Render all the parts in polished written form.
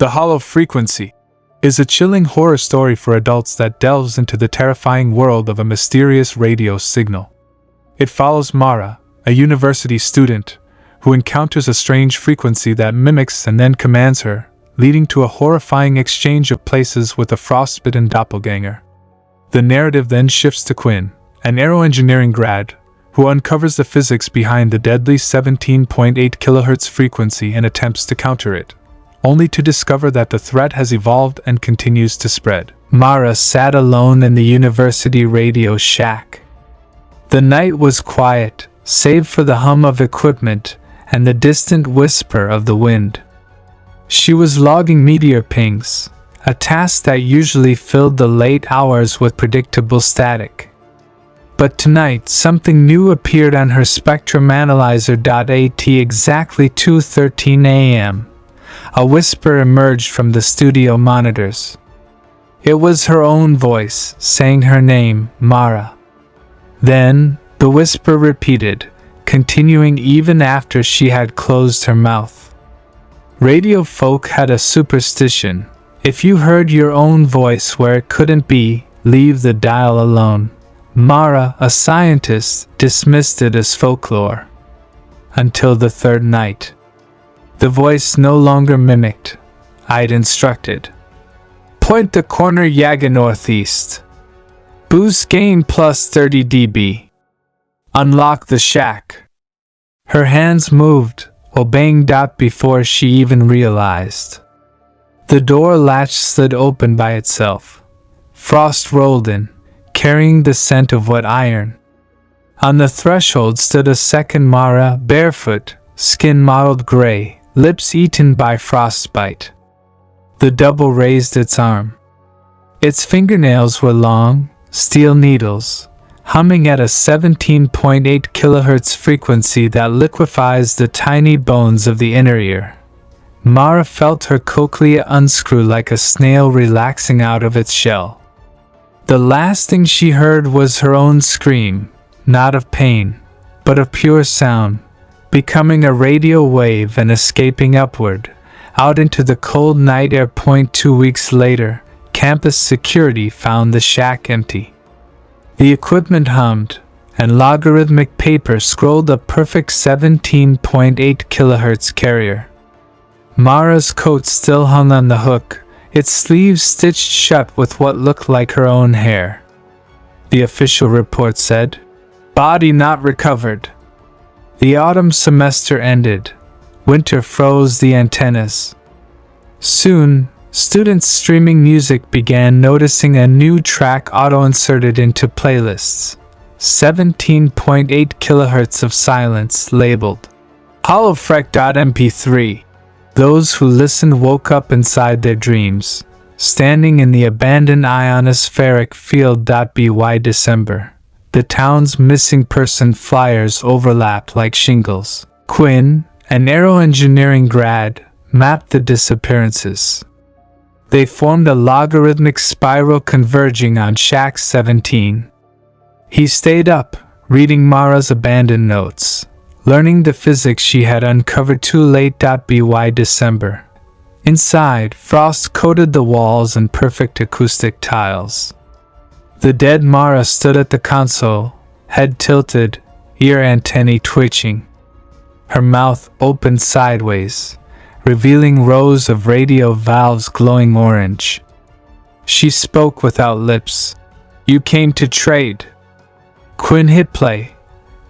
The Hollow Frequency is a chilling horror story for adults that delves into the terrifying world of a mysterious radio signal. It follows Mara, a university student, who encounters a strange frequency that mimics and then commands her, leading to a horrifying exchange of places with a frostbitten doppelganger. The narrative then shifts to Quinn, an aeroengineering grad, who uncovers the physics behind the deadly 17.8 kHz frequency and attempts to counter it, only to discover that the threat has evolved and continues to spread. Mara sat alone in the university radio shack. The night was quiet, save for the hum of equipment and the distant whisper of the wind. She was logging meteor pings, a task that usually filled the late hours with predictable static. But tonight, something new appeared on her spectrum analyzer.at exactly 2:13 a.m. A whisper emerged from the studio monitors. It was her own voice, saying her name, Mara. Then, the whisper repeated, continuing even after she had closed her mouth. Radio folk had a superstition. If you heard your own voice where it couldn't be, leave the dial alone. Mara, a scientist, dismissed it as folklore. Until the third night. The voice no longer mimicked. I'd instructed. Point the corner Yaga northeast. Boost gain plus 30 dB. Unlock the shack. Her hands moved, obeying Dot before she even realized. The door latch slid open by itself. Frost rolled in, carrying the scent of wet iron. On the threshold stood a second Mara, barefoot, skin mottled gray, lips eaten by frostbite. The double raised its arm. Its fingernails were long, steel needles, humming at a 17.8 kHz frequency that liquefies the tiny bones of the inner ear. Mara felt her cochlea unscrew like a snail relaxing out of its shell. The last thing she heard was her own scream, not of pain, but of pure sound, becoming a radio wave and escaping upward, out into the cold night air. 2 weeks later, campus security found the shack empty. The equipment hummed, and logarithmic paper scrolled a perfect 17.8 kHz carrier. Mara's coat still hung on the hook, its sleeves stitched shut with what looked like her own hair. The official report said, "Body not recovered." The autumn semester ended. Winter froze the antennas. Soon, students streaming music began noticing a new track auto-inserted into playlists. 17.8 kHz of silence labeled Hollowfreck.mp3. Those who listened woke up inside their dreams, standing in the abandoned ionospheric field.by December. The town's missing person flyers overlapped like shingles. Quinn, an aeroengineering grad, mapped the disappearances. They formed a logarithmic spiral converging on Shack 17. He stayed up, reading Mara's abandoned notes, learning the physics she had uncovered too late. By December. Inside, frost coated the walls and perfect acoustic tiles. The dead Mara stood at the console, head tilted, ear antennae twitching. Her mouth opened sideways, revealing rows of radio valves glowing orange. She spoke without lips. "You came to trade." Quinn hit play.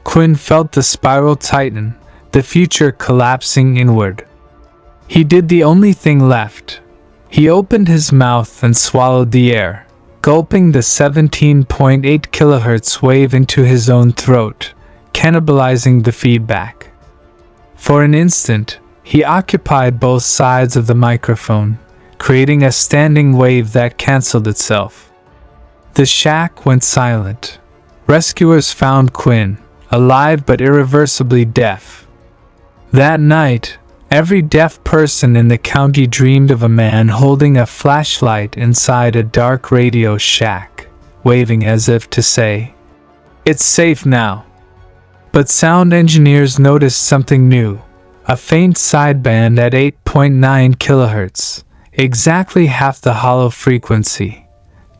Quinn felt the spiral tighten, the future collapsing inward. He did the only thing left. He opened his mouth and swallowed the air, gulping the 17.8 kHz wave into his own throat, cannibalizing the feedback. For an instant, he occupied both sides of the microphone, creating a standing wave that canceled itself. The shack went silent. Rescuers found Quinn, alive but irreversibly deaf. That night, every deaf person in the county dreamed of a man holding a flashlight inside a dark radio shack, waving as if to say, "It's safe now." But sound engineers noticed something new. A faint sideband at 8.9 kHz, exactly half the hollow frequency,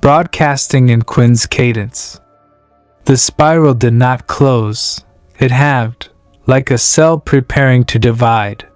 broadcasting in Quinn's cadence. The spiral did not close, it halved, like a cell preparing to divide.